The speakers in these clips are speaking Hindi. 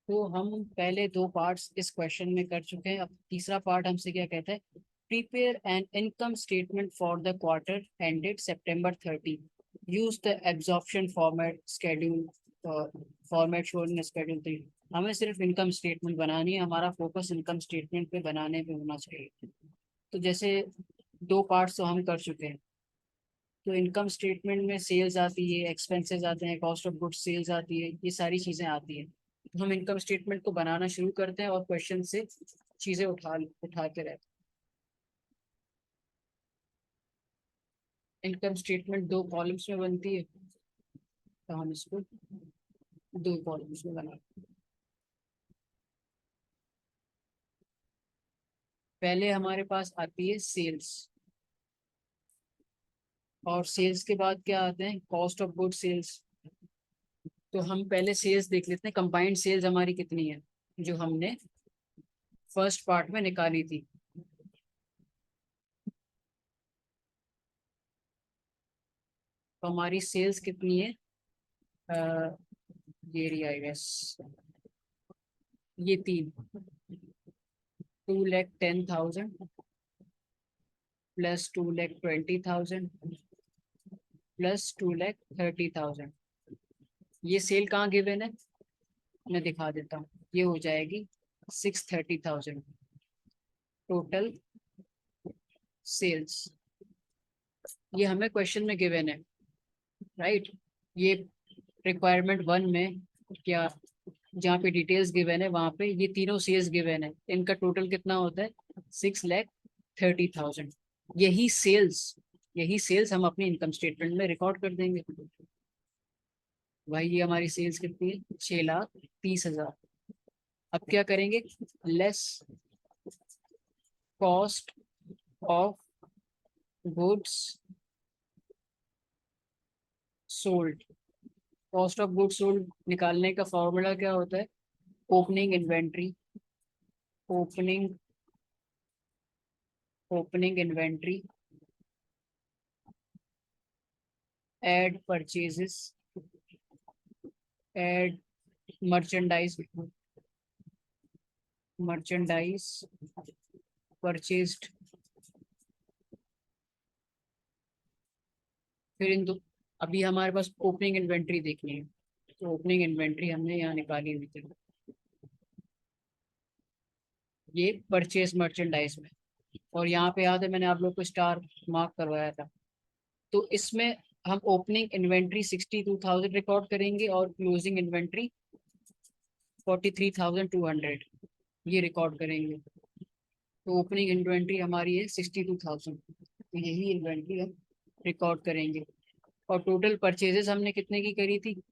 तो हम पहले दो पार्ट्स इस क्वेश्चन में कर चुके हैं। अब तीसरा पार्ट हमसे क्या कहता है, prepare an income statement for the quarter ended September 30, use the absorption format schedule format shown in schedule 3। हमें सिर्फ इनकम स्टेटमेंट बनानी है, हमारा फोकस इनकम स्टेटमेंट पे बनाने पे होना चाहिए। तो जैसे दो पार्ट्स तो हम कर चुके हैं। तो इनकम स्टेटमेंट में सेल्स आती है, एक्सपेंसेस आते हैं, कॉस्ट ऑफ गुड्स सेल्स आती है, ये सारी चीजें आती है। तो हम इनकम स्टेटमेंट को बनाना शुरू करते हैं और क्वेश्चन से चीजें उठाते रहते हैं। इनकम स्टेटमेंट दो कॉलम्स में बनती है, तो हम इसको दो कॉलम्स में बनाते हैं। पहले हमारे पास आती है सेल्स, और सेल्स के बाद क्या आते हैं, कॉस्ट ऑफ गुड सेल्स। तो हम पहले सेल्स देख लेते हैं, कंबाइंड सेल्स हमारी कितनी है, जो हमने फर्स्ट पार्ट में निकाली थी। तो हमारी सेल्स कितनी है, ये रही आई गेस, ये तीन, 2,10,000 प्लस 2,20,000 प्लस 2,30,000। ये सेल कहाँ गिवन है, मैं दिखा देता हूँ। ये हो जाएगी 630,000 टोटल सेल्स। ये हमें क्वेश्चन में गिवन है, राइट। ये रिक्वायरमेंट 1 में क्या, जहाँ पे डिटेल्स गिवन है वहां पे ये तीनों सेल्स गिवन है, इनका टोटल कितना होता है, 6,30,000। यही सेल्स यही सेल्स हम अपनी इनकम स्टेटमेंट में रिकॉर्ड कर देंगे। भाई ये हमारी सेल्स कितनी है, 6,30,000। अब क्या करेंगे, less cost of goods sold. Cost of goods sold निकालने का फॉर्मूला क्या होता है, opening inventory, opening opening inventory add purchases, add merchandise, merchandise purchased. फिर इन दो, अभी हमारे पास ओपनिंग इन्वेंट्री देखनी है, तो ओपनिंग इन्वेंट्री हमने यहाँ निकाली हुई थी, ये परचेज मर्चेंडाइज में। और यहाँ पे याद है मैंने आप लोग को स्टार मार्क करवाया था। तो इसमें हम ओपनिंग इन्वेंट्री 62,000 रिकॉर्ड करेंगे और क्लोजिंग इन्वेंट्री 43,200 ये रिकॉर्ड करेंगे। तो ओपनिंग इन्वेंट्री हमारी है 62,000, तो यही इन्वेंट्री हम रिकॉर्ड करेंगे। और टोटल परचेजेस हमने कितने की करी थी,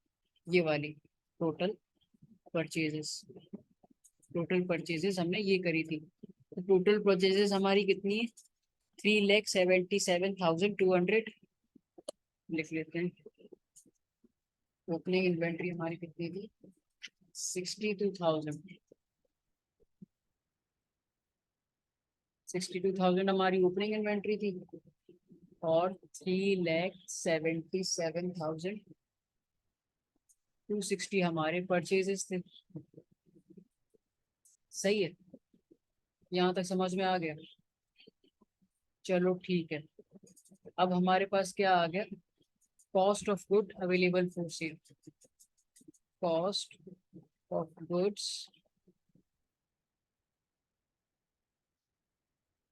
ये वाली टोटल परचेजेस, टोटल परचेजेस हमने ये करी थी। तो टोटल परचेजेस हमारी कितनी है, 3,77,200 लिख लेते हैं। ओपनिंग इन्वेंट्री हमारी कितनी थी, 62,000। 62,000 हमारी ओपनिंग इन्वेंट्री थी, और 3,77,260 हमारे परचेजेस थे। सही है, यहाँ तक समझ में आ गया। चलो ठीक है। अब हमारे पास क्या आ गया, cost of good available for sale, cost of goods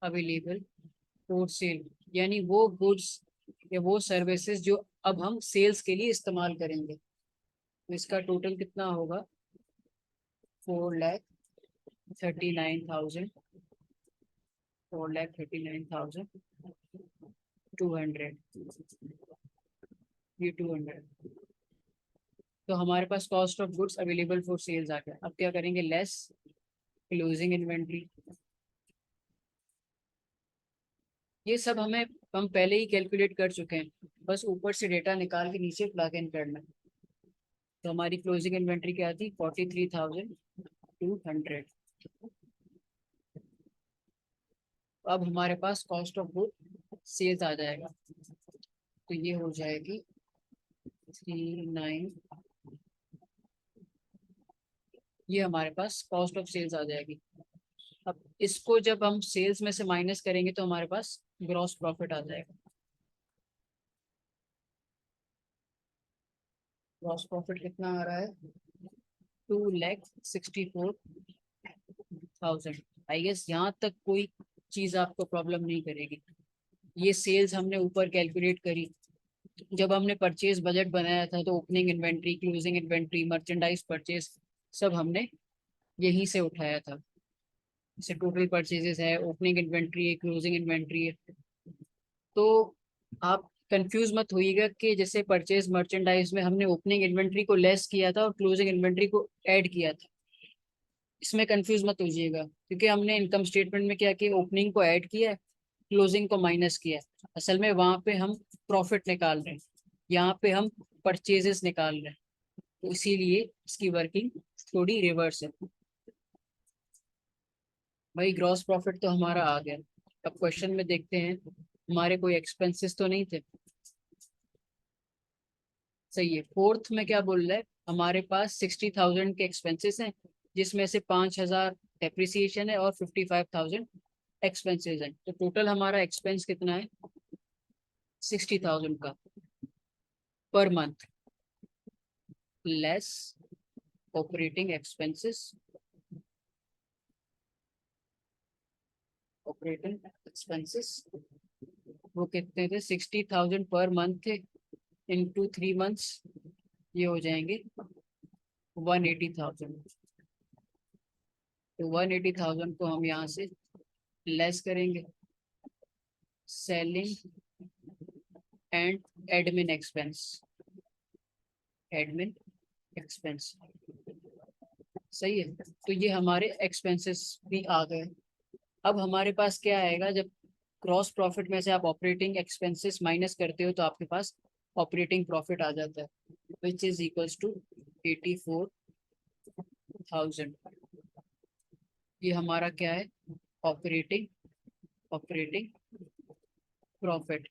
available for sale, यानी वो गुड्स या वो सर्विसेज जो अब हम सेल्स के लिए इस्तेमाल करेंगे। तो इसका टोटल कितना होगा, 4,39,000, 4,39,200, ये 200। तो हमारे पास cost of goods available for sales आ गया। अब क्या करेंगे, लेस क्लोजिंग इन्वेंट्री। ये सब हम पहले ही कैलकुलेट कर चुके हैं, बस ऊपर से डेटा निकाल के नीचे प्लग इन करना है। तो हमारी क्लोजिंग इन्वेंट्री क्या थी, 43,200। अब हमारे पास कॉस्ट ऑफ गुड सेल्स आ जाएगा, तो ये हो जाएगी 39 ये हमारे पास कॉस्ट ऑफ सेल्स आ जाएगी। अब इसको जब हम सेल्स में से माइनस करेंगे तो हमारे पास ग्रॉस प्रॉफिट आ जाएगा। ग्रॉस प्रॉफिट कितना आ रहा है? 2,64,000। आई गेस यहाँ तक कोई चीज आपको प्रॉब्लम नहीं करेगी। ये सेल्स हमने ऊपर कैलकुलेट करी। जब हमने परचेज बजट बनाया था तो opening inventory, closing inventory, merchandise purchase सब हमने यहीं से उठाया था। जैसे टोटल परचेजेस है, ओपनिंग इन्वेंट्री है, क्लोजिंग इन्वेंट्री है। तो आप कंफ्यूज मत होइएगा कि जैसे परचेज मर्चेंडाइज में हमने ओपनिंग इन्वेंट्री को लेस किया था और क्लोजिंग इन्वेंट्री को ऐड किया था। इसमें कंफ्यूज मत होइएगा, क्योंकि हमने इनकम स्टेटमेंट में क्या किया, ओपनिंग को ऐड किया है, क्लोजिंग को माइनस किया है। असल में वहां पे हम प्रॉफिट निकाल रहे हैं, यहाँ पे हम परचेजेस निकाल रहे हैं। तो इसीलिए इसकी वर्किंग थोड़ी रिवर्स है। भाई ग्रॉस प्रॉफिट तो हमारा आ गया। अब क्वेश्चन में देखते हैं हमारे कोई एक्सपेंसेस तो नहीं थे। सही है। फोर्थ में क्या बोल रहा है, हमारे पास 60,000 के एक्सपेंसेस हैं, जिसमें से 5,000 डेप्रिसिएशन है और 55,000 एक्सपेंसेस हैं। तो टोटल हमारा एक्सपेंस कितना है? 60,000 का per month, less operating expenses. Operating expenses वो कितने थे? 60,000 पर मंथ थे, इंटू 3 मंथ्स, ये हो जाएंगे 180,000। तो 180,000 को हम यहाँ से लेस करेंगे। Selling and admin expense, admin expense. सही है। तो ये हमारे एक्सपेंसेस भी आ गए। अब हमारे पास क्या आएगा, जब क्रॉस प्रॉफिट में से आप ऑपरेटिंग एक्सपेंसेस माइनस करते हो तो आपके पास ऑपरेटिंग प्रॉफिट आ जाता है, विच इज इक्वल्स टू 84,000। ये हमारा क्या है? Operating operating profit.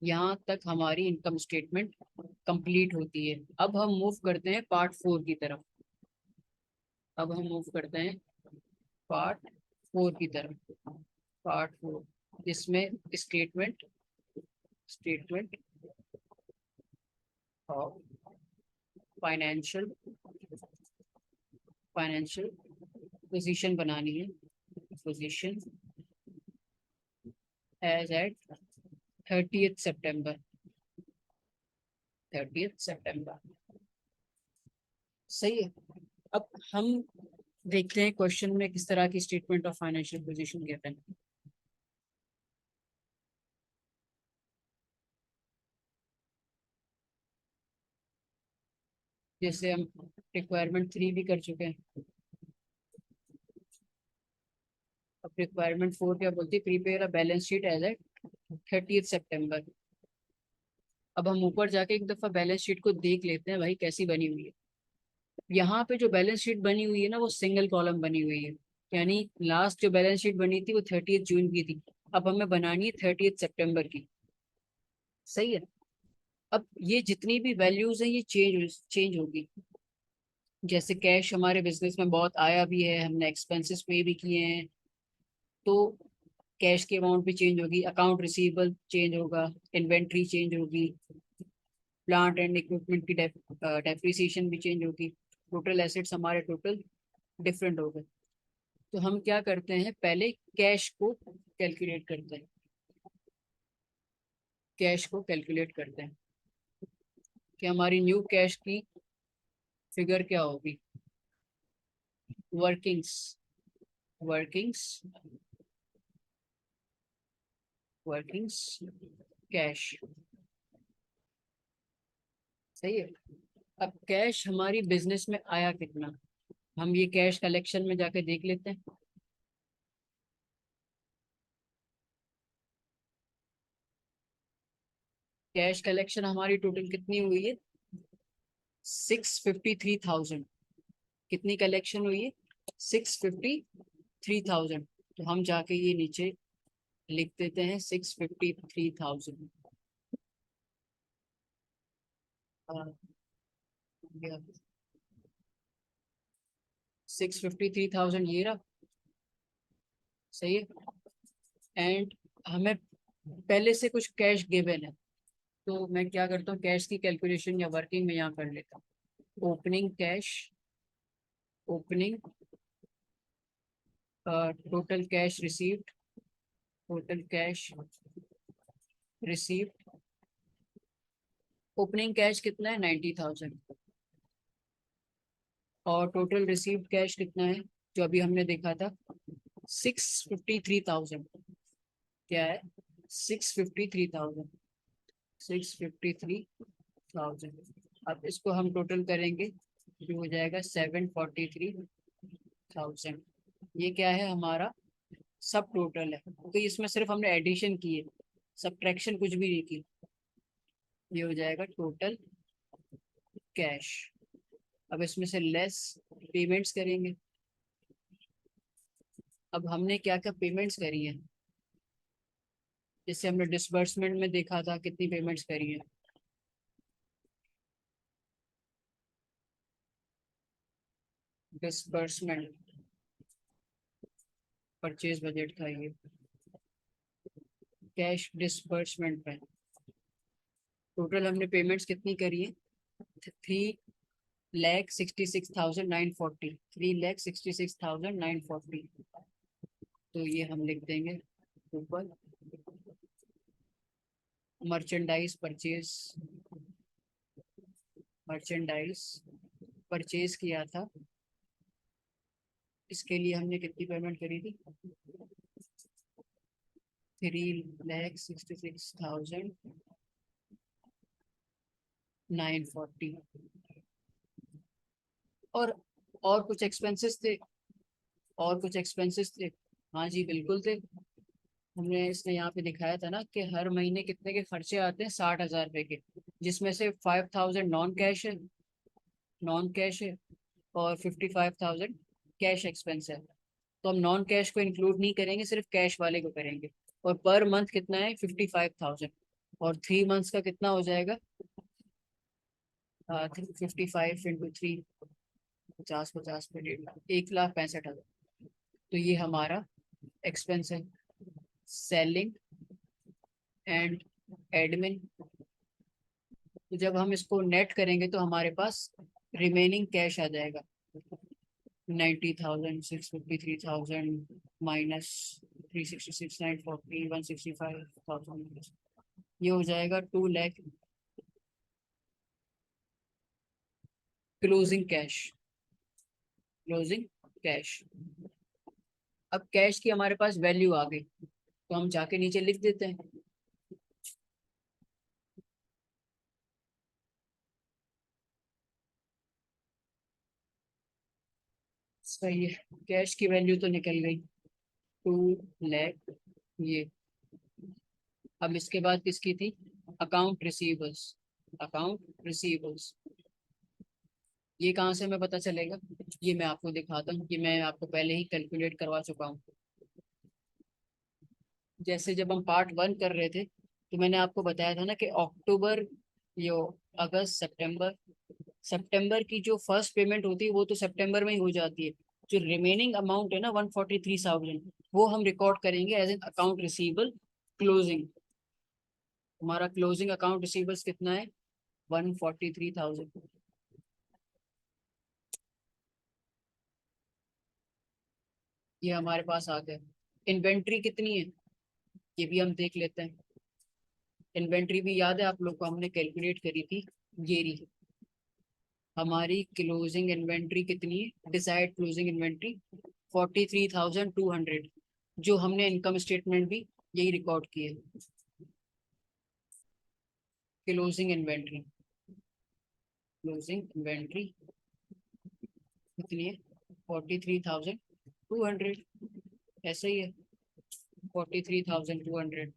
यहाँ तक हमारी इनकम स्टेटमेंट कंप्लीट होती है। अब हम मूव करते हैं पार्ट 4 की तरफ। अब हम मूव करते हैं पार्ट 4 की तरफ। पार्ट 4 जिसमें statement statement of financial financial position बनानी है। Position as at 30th September. 30th सितंबर। सही है। अब हम देखते हैं क्वेश्चन में किस तरह की statement of financial position given है। जैसे हम रिक्वायरमेंट 3 भी कर चुके हैं। अब रिक्वायरमेंट 4 क्या बोलती है? Prepare a balance sheet as at 30th सितंबर। अब हम ऊपर जाके एक दफा बैलेंस शीट को देख लेते हैं भाई कैसी बनी हुई है। यहाँ पे जो बैलेंस शीट बनी हुई है ना, वो सिंगल कॉलम बनी हुई है। यानी लास्ट जो बैलेंस शीट बनी थी वो 30th जून की थी। अब हमें बनानी है 30th सितंबर की। सही है। अब ये जितनी भी वैल्यूज हैं ये चेंज होगी। जैसे कैश हमारे बिजनेस में बहुत आया भी है, हमने एक्सपेंसेस पे भी किए हैं, तो कैश की अमाउंट भी चेंज होगी, अकाउंट रिसीवेबल चेंज होगा, इन्वेंट्री चेंज होगी, प्लांट एंड इक्विपमेंट की डेप्रिसिएशन भी चेंज होगी, टोटल एसेट्स हमारे टोटल डिफरेंट हो गए। तो हम क्या करते हैं, पहले कैश को कैलकुलेट करते हैं। कैश को कैलकुलेट करते हैं कि हमारी न्यू कैश की फिगर क्या होगी। Workings workings workings cash. सही है। अब कैश हमारी बिजनेस में आया कितना, हम ये कैश कलेक्शन में जाके देख लेते हैं। कैश कलेक्शन हमारी टोटल कितनी हुई है? 653,000। कितनी कलेक्शन हुई है? 653,000। तो हम जाके ये नीचे लिख देते हैं 653,000। 653,000 ये रहा, सही है। एंड हमें पहले से कुछ कैश गिवन है, तो मैं क्या करता हूँ, कैश की कैलकुलेशन या वर्किंग में यहाँ कर लेता हूँ। Opening cash, opening total cash received, total cash received, opening cash कितना है 90,000, और टोटल रिसीव्ड कैश कितना है जो अभी हमने देखा था 653,000। क्या है 653,000, 653,000। अब इसको हम टोटल करेंगे जो हो जाएगा 743,000। ये क्या है हमारा सब टोटल है, क्योंकि इसमें सिर्फ हमने एडिशन की है, सब्ट्रैक्शन कुछ भी नहीं की। ये हो जाएगा टोटल कैश। अब इसमें से लेस पेमेंट्स करेंगे। अब हमने क्या क्या पेमेंट्स करी है, जैसे हमने डिसबर्समेंट में देखा था कितनी पेमेंट्स करी है। डिसबर्समेंट, परचेज बजट था ये, कैश डिसबर्समेंट पे टोटल हमने पेमेंट्स कितनी करी है 3,66,940, 3,66,940। तो ये हम लिख देंगे ऊपर। मर्चेंडाइज परचेज, मर्चेंडाइज परचेज किया था, इसके लिए हमने कितनी पेमेंट करी थी 3,66,940। और और कुछ एक्सपेंसेस थे, और कुछ एक्सपेंसेस थे। हाँ जी बिल्कुल थे। हमने इसने यहाँ पे दिखाया था ना कि हर महीने कितने के खर्चे आते हैं 60,000 रुपए के, जिसमें से 5,000 नॉन कैश है, नॉन कैश है, और 55,000 कैश एक्सपेंस है। तो हम नॉन कैश को इंक्लूड नहीं करेंगे, सिर्फ कैश वाले को करेंगे। और पर मंथ कितना है 55,000, और 3 मंथ्स का कितना हो जाएगा 55 × 3, 50 50 पे 1,50,000, 1,65,000। तो ये हमारा एक्सपेंस है। सेलिंग एंड एडमिन, तो जब हम इसको नेट करेंगे तो हमारे पास रिमेनिंग कैश आ जाएगा 90,000, 653,000 माइनस 366,940, 165,000। ये हो जाएगा 2 lakh closing cash, closing cash. अब कैश की हमारे पास वैल्यू आ गई, तो हम जाके नीचे लिख देते हैं। सही है, कैश की वैल्यू तो निकल गई 2 लाख। ये अब इसके बाद किसकी थी, अकाउंट रिसीवर्स, अकाउंट रिसीवर्स। ये कहाँ से हमें पता चलेगा, ये मैं आपको दिखाता हूँ कि मैं आपको पहले ही कैलकुलेट करवा चुका हूँ। जैसे जब हम पार्ट 1 कर रहे थे तो मैंने आपको बताया था ना कि अक्टूबर, यो अगस्त, सितंबर, सितंबर की जो फर्स्ट पेमेंट होती है वो तो सितंबर में ही हो जाती है। जो रिमेनिंग अमाउंट है ना 143,000, वो हम रिकॉर्ड करेंगे as an account receivable closing. हमारा क्लोजिंग अकाउंट रिसीवेबल्स कितना है 143,000। ये हमारे पास आ गया। इन्वेंट्री कितनी है ये भी हम देख लेते हैं। इन्वेंट्री भी याद है आप लोग को, हमने कैलकुलेट करी थी। ये रही हमारी क्लोजिंग इन्वेंट्री कितनी है, डिसाइड क्लोजिंग इन्वेंट्री 43,200, जो हमने इनकम स्टेटमेंट भी यही रिकॉर्ड की है। क्लोजिंग इन्वेंट्री, क्लोजिंग इन्वेंट्री कितनी है 43,200, ऐसा ही है 43,200।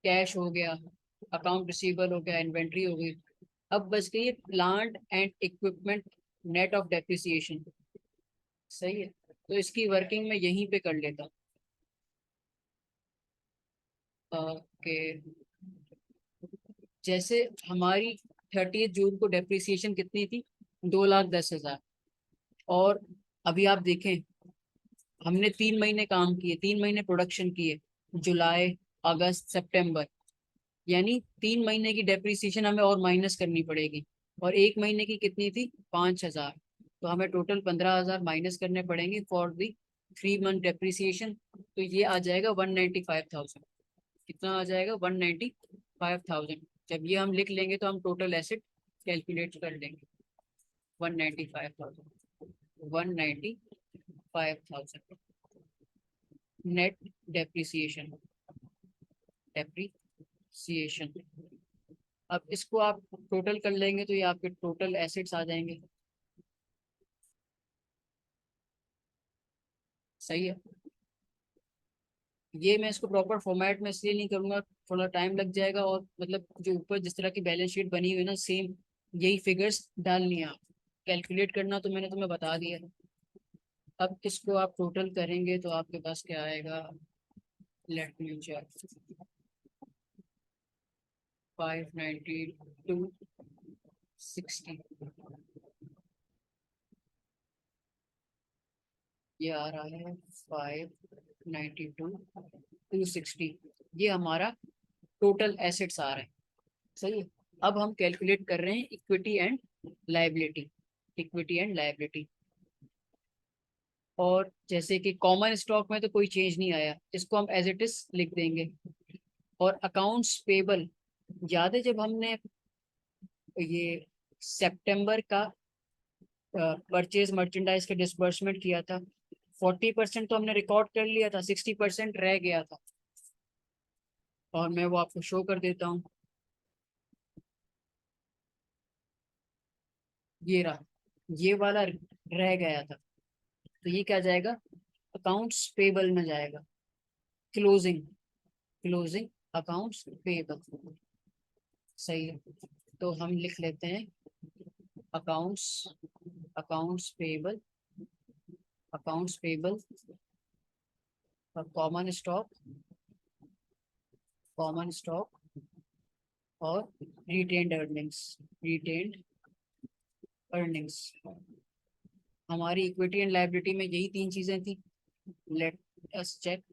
कैश हो गया, अकाउंट रिसीवेबल हो गया, इन्वेंट्री हो गई। अब बच गई है plant and equipment net of depreciation. सही है, तो इसकी वर्किंग में यहीं पे कर लेता हूँ। ओके, जैसे हमारी 30 जून को डेप्रिसिएशन कितनी थी? 2,10,000। और अभी आप देखें, हमने 3 महीने काम किए, 3 महीने प्रोडक्शन किए, जुलाई, अगस्त, सितंबर, यानी 3 महीने की डेप्रिसिएशन हमें और माइनस करनी पड़ेगी। और 1 महीने की कितनी थी? 5,000। तो हमें टोटल 15,000 माइनस करने पड़ेंगे फॉर दी 3 मंथ डेप्रिसिएशन। तो ये आ जाएगा 195,000। कितना आ जाएगा? 195,000। जब ये हम लिख लेंगे तो हम टोटल एसेट कैलकुलेट कर लेंगे। 195,000, 195,000 नेट डेप्रिसिएशन, डेप्रिसिएशन। अब इसको आप टोटल कर लेंगे तो ये आपके टोटल एसेट्स आ जाएंगे। सही है। ये मैं इसको प्रॉपर फॉर्मेट में इसलिए नहीं करूंगा, थोड़ा टाइम लग जाएगा, और मतलब जो ऊपर जिस तरह की बैलेंस शीट बनी हुई है ना, सेम यही फिगर्स डालनी है। आप कैलकुलेट करना तो मैंने तुम्हें बता दिया है। अब इसको आप टोटल करेंगे तो आपके पास क्या आएगा? Let me check. 592.60, ये आ रहा है 592.60। ये हमारा टोटल एसेट्स आ रहे हैं। सही है। अब हम कैलकुलेट कर रहे हैं equity and liability, equity and liability. और जैसे कि कॉमन स्टॉक में तो कोई चेंज नहीं आया, इसको हम एज इट इज लिख देंगे। और अकाउंट्स पेबल, याद है जब हमने ये सितंबर का परचेज मर्चेंडाइज का डिसबर्समेंट किया था, 40% तो हमने रिकॉर्ड कर लिया था, 60% रह गया था। और मैं वो आपको शो कर देता हूँ। ये रहा, ये वाला रह गया था। तो ये क्या जाएगा? अकाउंट्स पेबल में जाएगा। Closing, closing accounts payable. सही है। तो हम लिख लेते हैं accounts, accounts payable, accounts payable common stock, common stock और रिटेन्ड अर्निंग्स, रिटेन्ड अर्निंग्स। हमारी इक्विटी एंड लायबिलिटी में यही 3 चीजें थी। Let us check.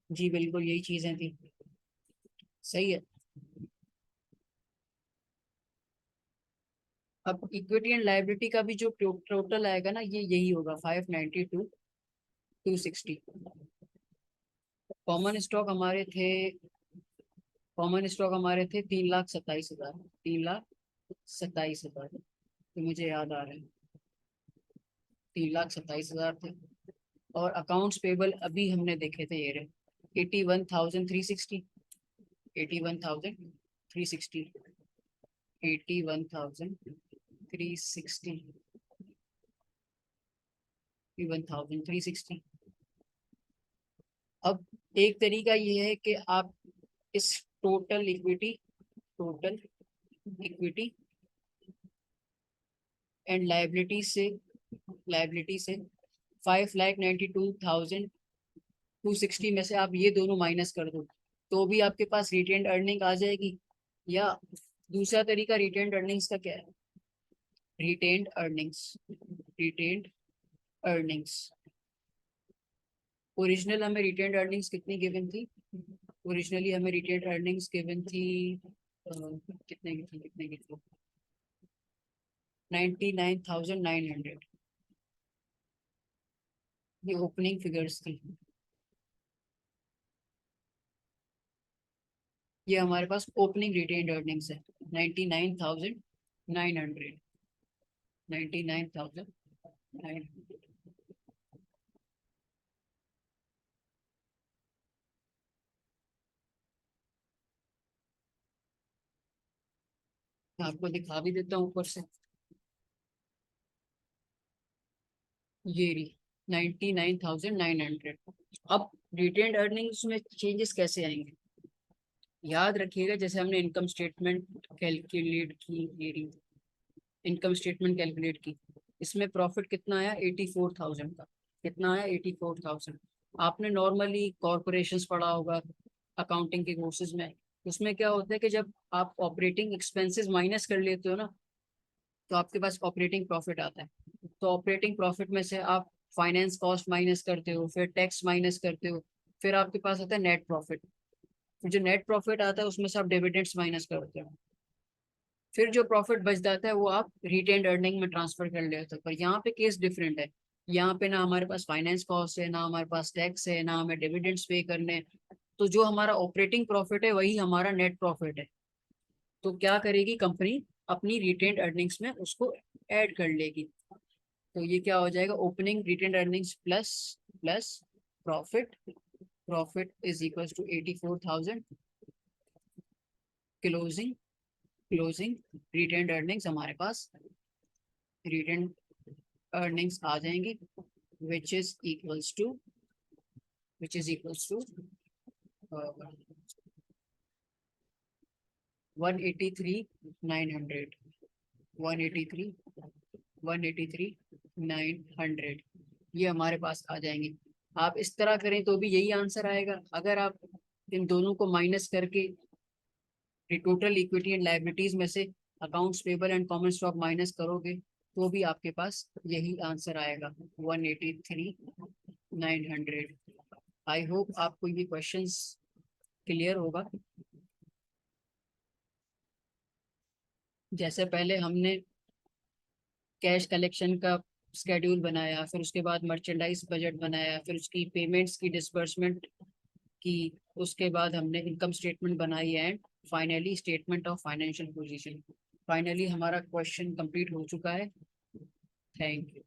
जी बिल्कुल यही चीजें थी। सही है। अब इक्विटी एंड लायबिलिटी का भी जो टोटल आएगा ना, ये यही होगा 592,260। कॉमन स्टॉक हमारे थे, कॉमन स्टॉक हमारे थे 3,27,000, 3,27,000। तो मुझे याद आ रहा है 3,27,000 थे। और अकाउंट्स पेबल अभी हमने देखे थे, ये रहे 81,360, 81,360, 81,360, 81,360। अब एक तरीका ये है कि आप इस total equity, total equity and liability से, लायबिलिटी से 5,92,260 में से आप ये दोनों माइनस कर दो, तो भी आपके पास रिटेन्ड अर्निंग आ जाएगी। या दूसरा तरीका रिटेन्ड अर्निंग्स का क्या है? Retained earnings, retained earnings. Original हमें रिटेन्ड अर्निंग्स कितनी गिवन थी? ओरिजिनली हमें रिटेन्ड अर्निंग्स गिवन थी कितने की थी? 99,900। ये ओपनिंग फिगर्स थी। ये हमारे पास ओपनिंग रिटेन्ड अर्निंग्स है 99,900, 99,900। आपको दिखा भी देता हूँ ऊपर से। ये रही 99,900। अब रिटेन्ड अर्निंग्स में चेंजेस कैसे आएंगे? याद रखिएगा, जैसे हमने इनकम स्टेटमेंट कैलकुलेट की, ये रही इनकम स्टेटमेंट कैलकुलेट की, इसमें प्रॉफिट कितना आया? 84,000 का। कितना आया? 84,000। आपने नॉर्मली कॉर्पोरेशंस पढ़ा होगा अकाउंटिंग के कोर्सेज में, उसमें क्या होता है कि जब आप ऑपरेटिंग एक्सपेंसेस माइनस कर लेते हो ना, तो आपके पास ऑपरेटिंग प्रॉफिट आता है। तो ऑपरेटिंग प्रॉफिट में से आप फाइनेंस कॉस्ट माइनस करते हो, फिर टैक्स माइनस करते हो, फिर आपके पास आता है नेट प्रॉफिट। फिर जो नेट प्रॉफिट आता है उसमें से आप डिविडेंड्स माइनस करते हो, फिर जो प्रॉफिट बच जाता है वो आप रिटेन्ड अर्निंग में ट्रांसफर कर लेते हो। पर यहाँ पे केस डिफरेंट है। यहाँ पे ना हमारे पास फाइनेंस कॉस्ट है, ना हमारे पास टैक्स है, ना हमें डिविडेंड्स पे करने हैं। तो जो हमारा ऑपरेटिंग प्रॉफिट है वही हमारा नेट प्रॉफिट है। तो क्या करेगी कंपनी, अपनी रिटेन्ड अर्निंग्स में उसको ऐड कर लेगी। तो ये क्या हो जाएगा, opening retained earnings plus plus profit, profit is equal to 84,000, closing closing retained earnings हमारे पास रिटेन्ड अर्निंग्स आ जाएंगी, which is equals to which is equals to 183,900, 183,900 ये हमारे पास आ जाएंगे। आप इस तरह करें तो भी यही आंसर आएगा। अगर आप इन दोनों को माइनस करके टोटल इक्विटी एंड लाइबिलिटीज में से accounts payable and common stock minus करोगे तो भी आपके पास यही आंसर आएगा, 183,900। आई होप आपको ये क्वेश्चंस क्लियर होगा। जैसे पहले हमने कैश कलेक्शन का स्केड्यूल बनाया, फिर उसके बाद मर्चेंडाइज बजट बनाया, फिर उसकी पेमेंट्स की डिसबर्समेंट की, उसके बाद हमने इनकम स्टेटमेंट बनाई and finally statement of financial position. Finally हमारा क्वेश्चन कंप्लीट हो चुका है। Thank you.